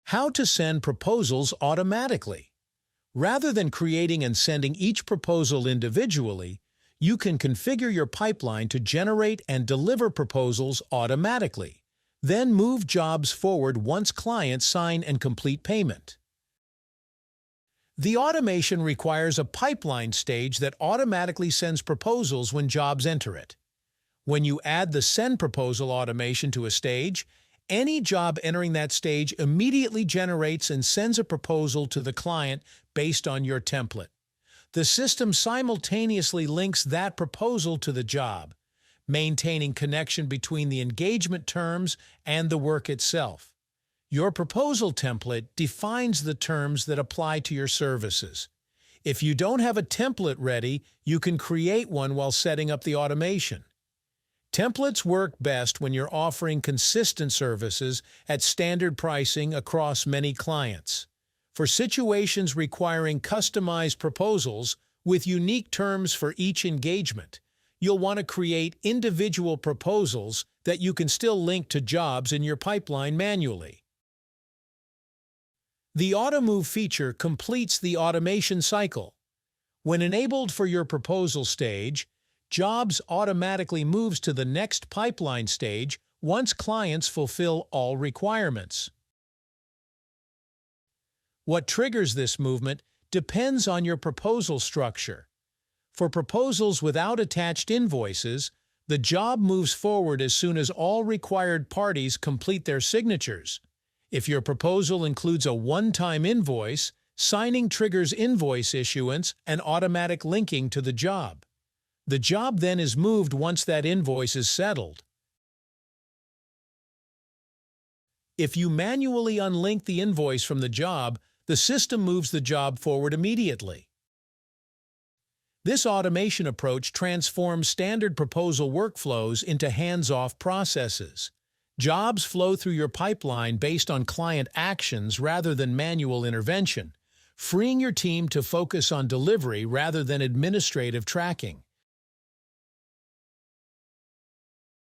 How to send proposals automatically. Rather than creating and sending each proposal individually, you can configure your pipeline to generate and deliver proposals automatically. Then move jobs forward once clients sign and complete payment. The automation requires a pipeline stage that automatically sends proposals when jobs enter it. When you add the Send Proposal automation to a stage, any job entering that stage immediately generates and sends a proposal to the client based on your template. The system simultaneously links that proposal to the job, maintaining connection between the engagement terms and the work itself. Your proposal template defines the terms that apply to your services. If you don't have a template ready, you can create one while setting up the automation. Templates work best when you're offering consistent services at standard pricing across many clients. For situations requiring customized proposals with unique terms for each engagement, you'll want to create individual proposals that you can still link to jobs in your pipeline manually. The Auto-Move feature completes the automation cycle. When enabled for your proposal stage, jobs automatically moves to the next pipeline stage once clients fulfill all requirements. What triggers this movement depends on your proposal structure. For proposals without attached invoices, the job moves forward as soon as all required parties complete their signatures. If your proposal includes a one-time invoice, signing triggers invoice issuance and automatic linking to the job. The job then is moved once that invoice is settled. If you manually unlink the invoice from the job, the system moves the job forward immediately. This automation approach transforms standard proposal workflows into hands-off processes. Jobs flow through your pipeline based on client actions rather than manual intervention, freeing your team to focus on delivery rather than administrative tracking.